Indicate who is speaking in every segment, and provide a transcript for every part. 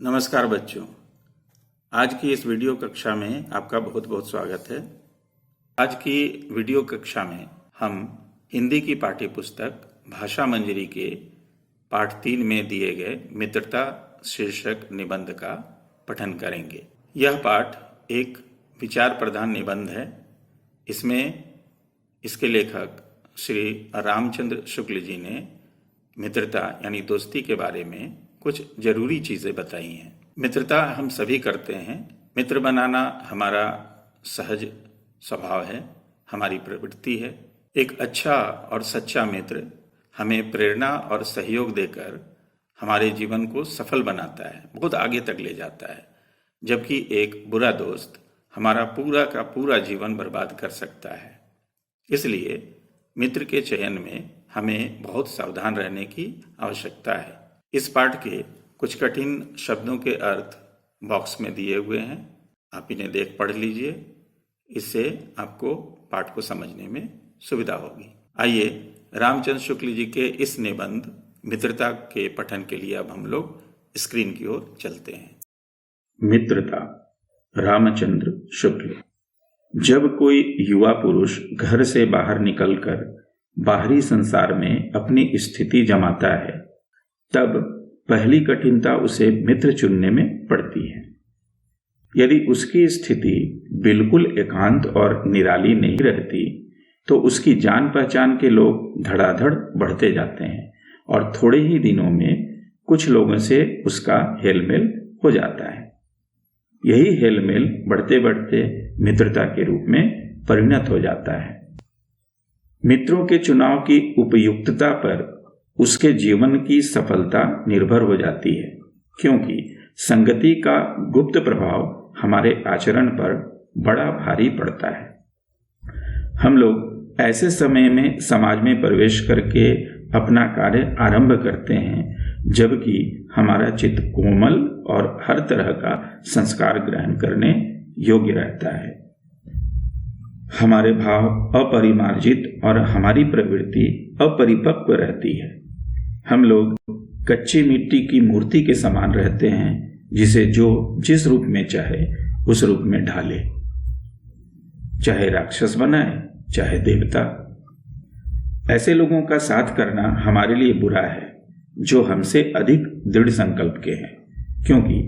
Speaker 1: नमस्कार बच्चों, आज की इस वीडियो कक्षा में आपका बहुत बहुत स्वागत है। आज की वीडियो कक्षा में हम हिंदी की पाठ्य पुस्तक भाषा मंजरी के पाठ 3 में दिए गए मित्रता शीर्षक निबंध का पठन करेंगे। यह पाठ एक विचार प्रधान निबंध है। इसमें इसके लेखक श्री रामचंद्र शुक्ल जी ने मित्रता यानी दोस्ती के बारे में कुछ जरूरी चीजें बताई हैं। मित्रता हम सभी करते हैं। मित्र बनाना हमारा सहज स्वभाव है, हमारी प्रवृत्ति है। एक अच्छा और सच्चा मित्र हमें प्रेरणा और सहयोग देकर हमारे जीवन को सफल बनाता है, बहुत आगे तक ले जाता है। जबकि एक बुरा दोस्त हमारा पूरा का पूरा जीवन बर्बाद कर सकता है। इसलिए मित्र के चयन में हमें बहुत सावधान रहने की आवश्यकता है। इस पाठ के कुछ कठिन शब्दों के अर्थ बॉक्स में दिए हुए हैं, आप इन्हें देख पढ़ लीजिए। इससे आपको पाठ को समझने में सुविधा होगी। आइए रामचंद्र शुक्ल जी के इस निबंध मित्रता के पठन के लिए अब हम लोग स्क्रीन की ओर चलते हैं।
Speaker 2: मित्रता, रामचंद्र शुक्ल। जब कोई युवा पुरुष घर से बाहर निकलकर बाहरी संसार में अपनी स्थिति जमाता है, तब पहली कठिनता उसे मित्र चुनने में पड़ती है। यदि उसकी स्थिति बिल्कुल एकांत और निराली नहीं रहती, तो उसकी जान पहचान के लोग धड़ाधड़ बढ़ते जाते हैं और थोड़े ही दिनों में कुछ लोगों से उसका हेलमेल हो जाता है। यही हेलमेल बढ़ते बढ़ते मित्रता के रूप में परिणत हो जाता है। मित्रों के चुनाव की उपयुक्तता पर उसके जीवन की सफलता निर्भर हो जाती है, क्योंकि संगति का गुप्त प्रभाव हमारे आचरण पर बड़ा भारी पड़ता है। हम लोग ऐसे समय में समाज में प्रवेश करके अपना कार्य आरंभ करते हैं जबकि हमारा चित्त कोमल और हर तरह का संस्कार ग्रहण करने योग्य रहता है। हमारे भाव अपरिमार्जित और हमारी प्रवृत्ति अपरिपक्व रहती है। हम लोग कच्ची मिट्टी की मूर्ति के समान रहते हैं, जिसे जो जिस रूप में चाहे उस रूप में ढाले, चाहे राक्षस बनाए चाहे देवता। ऐसे लोगों का साथ करना हमारे लिए बुरा है जो हमसे अधिक दृढ़ संकल्प के हैं, क्योंकि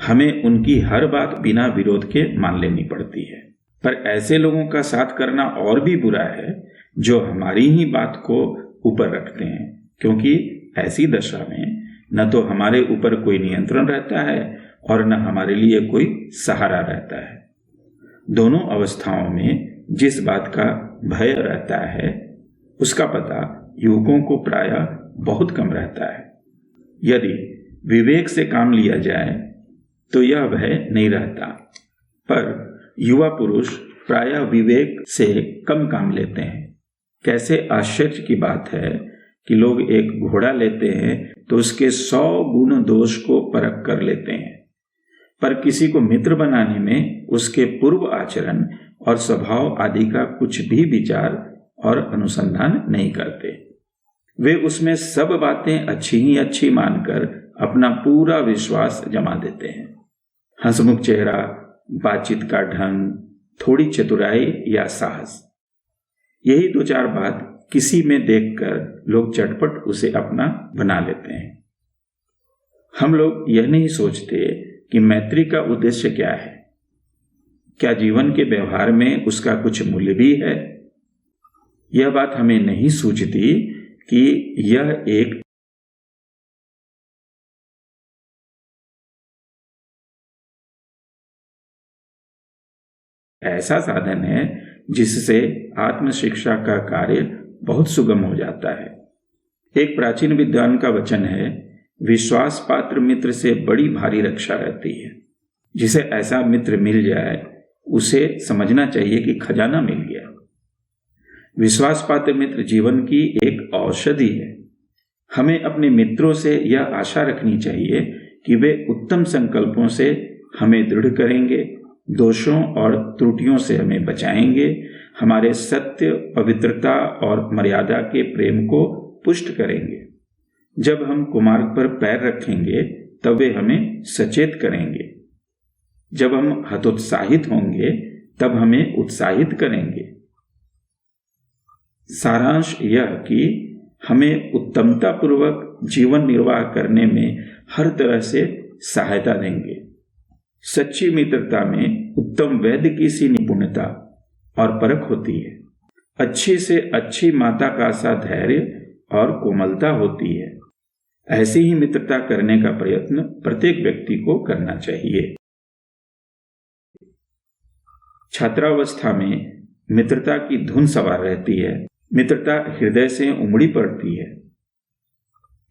Speaker 2: हमें उनकी हर बात बिना विरोध के मान लेनी पड़ती है। पर ऐसे लोगों का साथ करना और भी बुरा है जो हमारी ही बात को ऊपर रखते हैं, क्योंकि ऐसी दशा में न तो हमारे ऊपर कोई नियंत्रण रहता है और न हमारे लिए कोई सहारा रहता है। दोनों अवस्थाओं में जिस बात का भय रहता है उसका पता युवकों को प्रायः बहुत कम रहता है। यदि विवेक से काम लिया जाए तो यह भय नहीं रहता, पर युवा पुरुष प्रायः विवेक से कम काम लेते हैं। कैसे आश्चर्य की बात है कि लोग एक घोड़ा लेते हैं तो उसके 100 गुण दोष को परख कर लेते हैं, पर किसी को मित्र बनाने में उसके पूर्व आचरण और स्वभाव आदि का कुछ भी विचार और अनुसंधान नहीं करते। वे उसमें सब बातें अच्छी ही अच्छी मानकर अपना पूरा विश्वास जमा देते हैं। हंसमुख चेहरा, बातचीत का ढंग, थोड़ी चतुराई या साहस, यही 2-4 बात किसी में देखकर लोग चटपट उसे अपना बना लेते हैं। हम लोग यह नहीं सोचते कि मैत्री का उद्देश्य क्या है। क्या जीवन के व्यवहार में उसका कुछ मूल्य भी है? यह बात हमें नहीं सूझती कि यह एक ऐसा साधन है जिससे आत्मशिक्षा का कार्य बहुत सुगम हो जाता है। एक प्राचीन विद्वान का वचन है, विश्वास पात्र मित्र से बड़ी भारी रक्षा रहती है। जिसे ऐसा मित्र मिल जाए उसे समझना चाहिए कि खजाना मिल गया। विश्वास पात्र मित्र जीवन की एक औषधि है। हमें अपने मित्रों से यह आशा रखनी चाहिए कि वे उत्तम संकल्पों से हमें दृढ़ करेंगे, दोषों और त्रुटियों से हमें बचाएंगे, हमारे सत्य, पवित्रता और मर्यादा के प्रेम को पुष्ट करेंगे। जब हम कुमार्ग पर पैर रखेंगे तब वे हमें सचेत करेंगे। जब हम हतोत्साहित होंगे तब हमें उत्साहित करेंगे। सारांश यह कि हमें उत्तमता पूर्वक जीवन निर्वाह करने में हर तरह से सहायता देंगे। सच्ची मित्रता में उत्तम वैद्य की सी निपुणता और परख होती है। अच्छी से अच्छी माता का सा धैर्य और कोमलता होती है। ऐसी ही मित्रता करने का प्रयत्न प्रत्येक व्यक्ति को करना चाहिए। छात्रावस्था में मित्रता की धुन सवार रहती है। मित्रता हृदय से उमड़ी पड़ती है।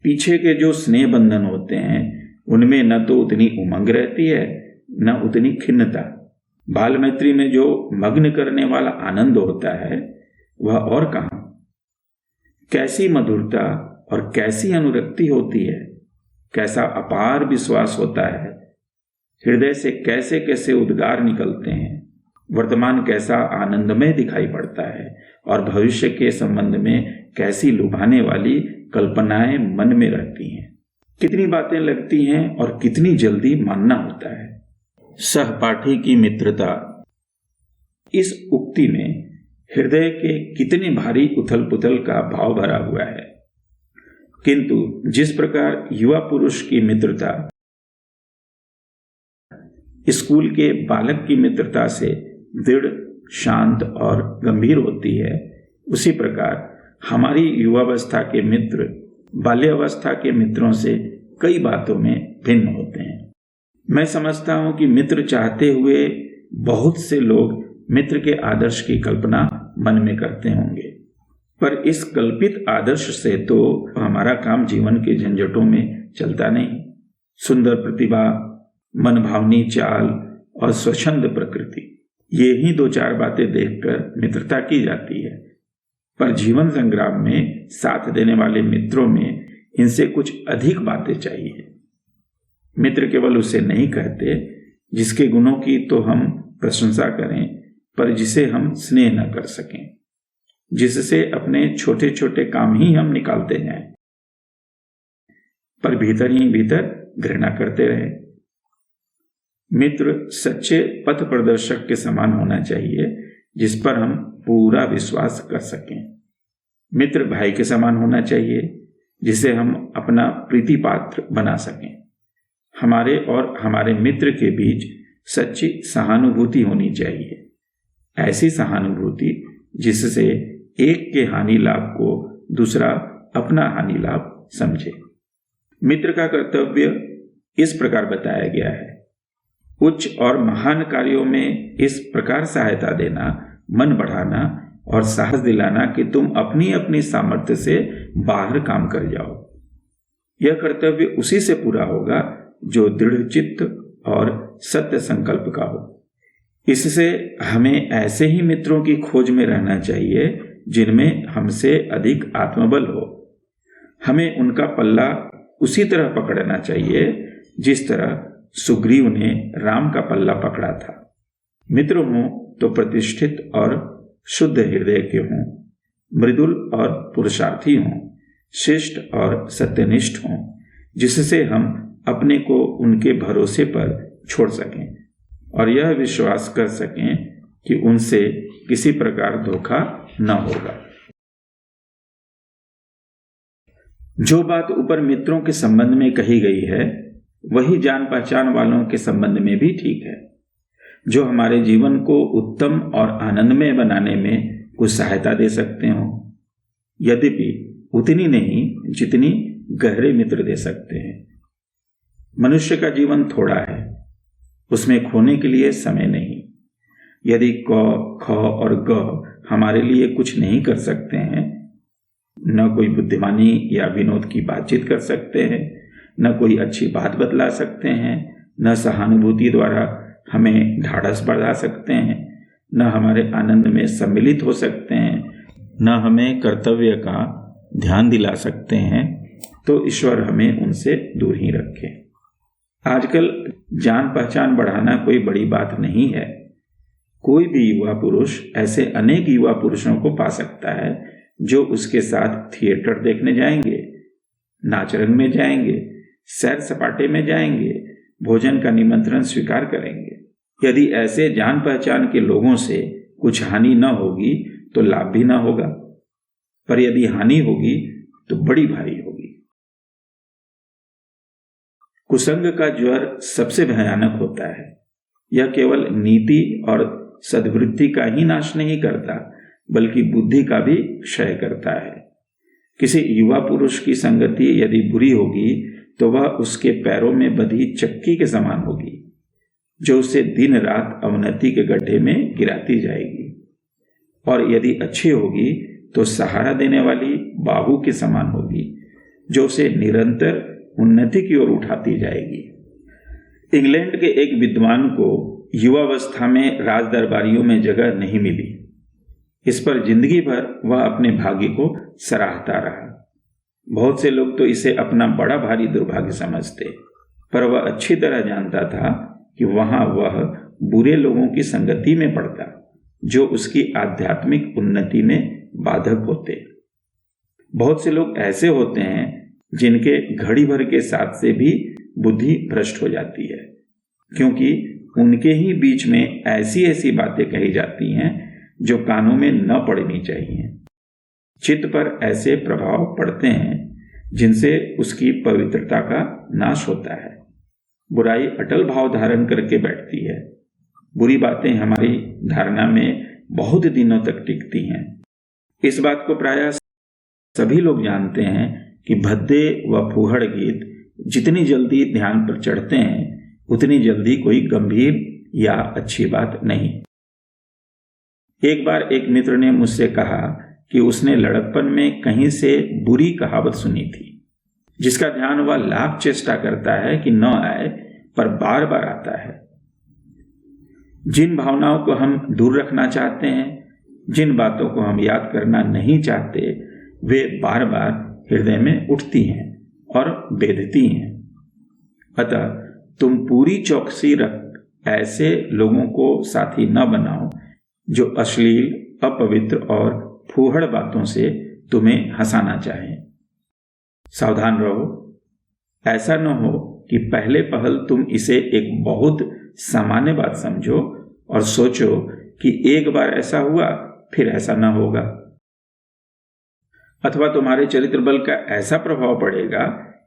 Speaker 2: पीछे के जो स्नेह बंधन होते हैं उनमें न तो उतनी उमंग रहती है न उतनी खिन्नता। बाल मैत्री में जो मग्न करने वाला आनंद होता है वह और कहां। कैसी मधुरता और कैसी अनुरक्ति होती है। कैसा अपार विश्वास होता है। हृदय से कैसे कैसे उद्गार निकलते हैं। वर्तमान कैसा आनंदमय दिखाई पड़ता है और भविष्य के संबंध में कैसी लुभाने वाली कल्पनाएं मन में रहती हैं। कितनी बातें लगती हैं और कितनी जल्दी मानना होता है। सहपाठी की मित्रता, इस उक्ति में हृदय के कितने भारी उथल पुथल का भाव भरा हुआ है। किंतु जिस प्रकार युवा पुरुष की मित्रता स्कूल के बालक की मित्रता से दृढ़, शांत और गंभीर होती है, उसी प्रकार हमारी युवावस्था के मित्र बाल्यावस्था के मित्रों से कई बातों में भिन्न होते हैं। मैं समझता हूं कि मित्र चाहते हुए बहुत से लोग मित्र के आदर्श की कल्पना मन में करते होंगे, पर इस कल्पित आदर्श से तो हमारा काम जीवन के झंझटों में चलता नहीं। सुंदर प्रतिभा, मनभावनी चाल और स्वच्छंद प्रकृति, ये ही दो चार बातें देखकर मित्रता की जाती है। पर जीवन संग्राम में साथ देने वाले मित्रों में इनसे कुछ अधिक बातें चाहिए। मित्र केवल उसे नहीं कहते जिसके गुणों की तो हम प्रशंसा करें, पर जिसे हम स्नेह न कर सकें, जिससे अपने छोटे छोटे काम ही हम निकालते जाएं, पर भीतर ही भीतर घृणा करते रहें। मित्र सच्चे पथ प्रदर्शक के समान होना चाहिए जिस पर हम पूरा विश्वास कर सकें। मित्र भाई के समान होना चाहिए जिसे हम अपना प्रीति पात्र बना सकें। हमारे और हमारे मित्र के बीच सच्ची सहानुभूति होनी चाहिए। ऐसी सहानुभूति जिससे एक के हानि लाभ को दूसरा अपना हानि लाभ समझे। मित्र का कर्तव्य इस प्रकार बताया गया है। उच्च और महान कार्यों में इस प्रकार सहायता देना, मन बढ़ाना और साहस दिलाना कि तुम अपनी अपनी सामर्थ्य से बाहर काम कर जाओ। यह कर्तव्य उसी से पूरा होगा जो दृढ़ चित्त और सत्य संकल्प का हो। इससे हमें ऐसे ही मित्रों की खोज में रहना चाहिए जिनमें हमसे अधिक आत्मबल हो। हमें उनका पल्ला उसी तरह पकड़ना चाहिए जिस तरह सुग्रीव ने राम का पल्ला पकड़ा था। मित्र हों तो प्रतिष्ठित और शुद्ध हृदय के हों, मृदुल और पुरुषार्थी हों, शिष्ट और सत्यनिष्ठ हों, जिससे हम अपने को उनके भरोसे पर छोड़ सकें और यह विश्वास कर सकें कि उनसे किसी प्रकार धोखा न होगा। जो बात ऊपर मित्रों के संबंध में कही गई है वही जान पहचान वालों के संबंध में भी ठीक है, जो हमारे जीवन को उत्तम और आनंदमय बनाने में कुछ सहायता दे सकते हो, यद्यपि उतनी नहीं जितनी गहरे मित्र दे सकते हैं। मनुष्य का जीवन थोड़ा है, उसमें खोने के लिए समय नहीं। यदि क, ख और ग हमारे लिए कुछ नहीं कर सकते हैं, न कोई बुद्धिमानी या विनोद की बातचीत कर सकते हैं, न कोई अच्छी बात बतला सकते हैं, न सहानुभूति द्वारा हमें ढाढ़स बढ़ा सकते हैं, न हमारे आनंद में सम्मिलित हो सकते हैं, न हमें कर्तव्य का ध्यान दिला सकते हैं, तो ईश्वर हमें उनसे दूर ही रखे। आजकल जान पहचान बढ़ाना कोई बड़ी बात नहीं है। कोई भी युवा पुरुष ऐसे अनेक युवा पुरुषों को पा सकता है जो उसके साथ थिएटर देखने जाएंगे, नाच रंग में जाएंगे, सैर सपाटे में जाएंगे, भोजन का निमंत्रण स्वीकार करेंगे। यदि ऐसे जान पहचान के लोगों से कुछ हानि न होगी तो लाभ भी न होगा, पर यदि हानि होगी तो बड़ी भारी होगी। कुसंग का ज्वर सबसे भयानक होता है। यह केवल नीति और सद्वृत्ति का ही नाश नहीं करता, बल्कि बुद्धि का भी क्षय करता है। किसी युवा पुरुष की संगति यदि बुरी होगी तो वह उसके पैरों में बंधी चक्की के समान होगी, जो उसे दिन रात अवनति के गड्ढे में गिराती जाएगी। और यदि अच्छी होगी तो सहारा देने वाली बाहु के समान होगी, जो उसे निरंतर उन्नति की ओर उठाती जाएगी। इंग्लैंड के एक विद्वान को युवावस्था में राज दरबारियों में जगह नहीं मिली। इस पर जिंदगी भर वह अपने भाग्य को सराहता रहा। बहुत से लोग तो इसे अपना बड़ा भारी दुर्भाग्य समझते, पर वह अच्छी तरह जानता था कि वहां वह बुरे लोगों की संगति में पड़ता, जो उसकी आध्यात्मिक उन्नति में बाधक होते। बहुत से लोग ऐसे होते हैं जिनके घड़ी भर के साथ से भी बुद्धि भ्रष्ट हो जाती है, क्योंकि उनके ही बीच में ऐसी ऐसी बातें कही जाती हैं जो कानों में न पड़नी चाहिए। चित्त पर ऐसे प्रभाव पड़ते हैं जिनसे उसकी पवित्रता का नाश होता है। बुराई अटल भाव धारण करके बैठती है। बुरी बातें हमारी धारणा में बहुत दिनों तक टिकती हैं। इस बात को प्रायः सभी लोग जानते हैं कि भद्दे व फूहड़ गीत जितनी जल्दी ध्यान पर चढ़ते हैं उतनी जल्दी कोई गंभीर या अच्छी बात नहीं। एक बार एक मित्र ने मुझसे कहा कि उसने लड़कपन में कहीं से बुरी कहावत सुनी थी, जिसका ध्यान वह लाख चेष्टा करता है कि न आए, पर बार बार आता है। जिन भावनाओं को हम दूर रखना चाहते हैं, जिन बातों को हम याद करना नहीं चाहते, वे बार बार हृदय में उठती हैं और बेधती हैं। अतः तुम पूरी चौकसी रख ऐसे लोगों को साथी न बनाओ जो अश्लील, अपवित्र और फूहड़ बातों से तुम्हें हंसाना चाहें। सावधान रहो, ऐसा न हो कि पहले पहल तुम इसे एक बहुत सामान्य बात समझो और सोचो कि एक बार ऐसा हुआ फिर ऐसा न होगा। अथवा तुम्हारे चरित्र बल का ऐसा प्रभाव पड़ेगा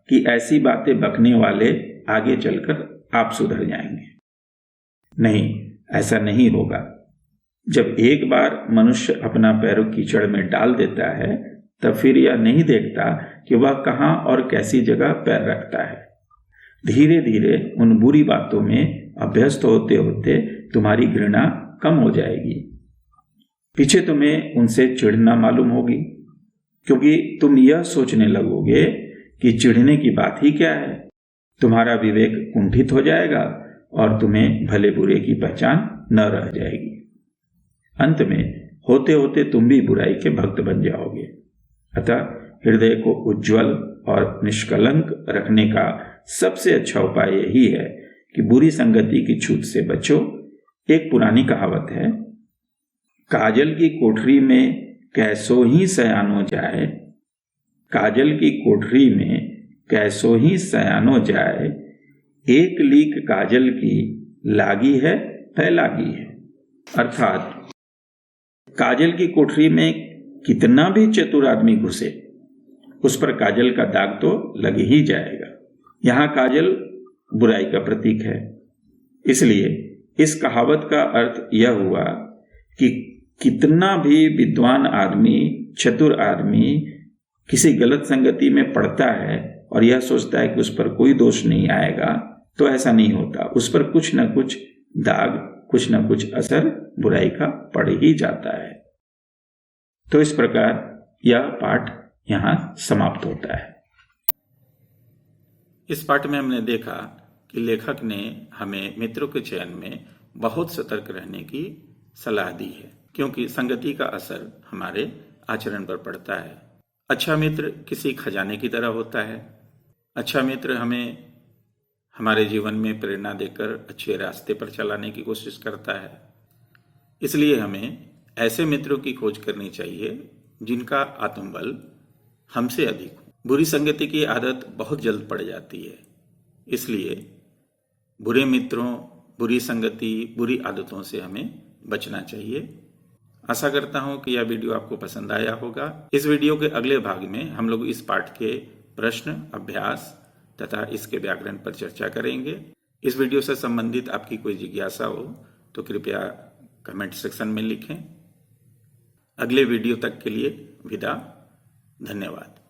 Speaker 2: कि ऐसी बातें बकने वाले आगे चलकर आप सुधर जाएंगे। नहीं, ऐसा नहीं होगा। जब एक बार मनुष्य अपना पैर कीचड़ में डाल देता है, तब फिर यह नहीं देखता कि वह कहां और कैसी जगह पैर रखता है। धीरे धीरे उन बुरी बातों में अभ्यस्त होते होते तुम्हारी घृणा कम हो जाएगी। पीछे तुम्हें उनसे चिढ़ना मालूम होगी, क्योंकि तुम यह सोचने लगोगे कि चिढ़ने की बात ही क्या है। तुम्हारा विवेक कुंठित हो जाएगा और तुम्हें भले बुरे की पहचान न रह जाएगी। अंत में होते होते तुम भी बुराई के भक्त बन जाओगे। अतः हृदय को उज्जवल और निष्कलंक रखने का सबसे अच्छा उपाय यही है कि बुरी संगति की छूत से बचो। एक पुरानी कहावत है, काजल की कोठरी में कैसो ही सयानो जाए, काजल की कोठरी में कैसो ही सयानो जाए, एक लीक काजल की लागी है फैलागी है। अर्थात काजल की कोठरी में कितना भी चतुर आदमी घुसे, उस पर काजल का दाग तो लग ही जाएगा। यहां काजल बुराई का प्रतीक है। इसलिए इस कहावत का अर्थ यह हुआ कि कितना भी विद्वान आदमी, चतुर आदमी किसी गलत संगति में पड़ता है और यह सोचता है कि उस पर कोई दोष नहीं आएगा, तो ऐसा नहीं होता। उस पर कुछ न कुछ दाग, कुछ न कुछ असर बुराई का पड़ ही जाता है। तो इस प्रकार यह पाठ यहां समाप्त होता है।
Speaker 1: इस पाठ में हमने देखा कि लेखक ने हमें मित्रों के चयन में बहुत सतर्क रहने की सलाह दी है, क्योंकि संगति का असर हमारे आचरण पर पड़ता है। अच्छा मित्र किसी खजाने की तरह होता है। अच्छा मित्र हमें हमारे जीवन में प्रेरणा देकर अच्छे रास्ते पर चलाने की कोशिश करता है। इसलिए हमें ऐसे मित्रों की खोज करनी चाहिए जिनका आत्मबल हमसे अधिक हो। बुरी संगति की आदत बहुत जल्द पड़ जाती है, इसलिए बुरे मित्रों, बुरी संगति, बुरी आदतों से हमें बचना चाहिए। आशा करता हूं कि यह वीडियो आपको पसंद आया होगा। इस वीडियो के अगले भाग में हम लोग इस पाठ के प्रश्न, अभ्यास तथा इसके व्याकरण पर चर्चा करेंगे। इस वीडियो से संबंधित आपकी कोई जिज्ञासा हो तो कृपया कमेंट सेक्शन में लिखें। अगले वीडियो तक के लिए विदा। धन्यवाद।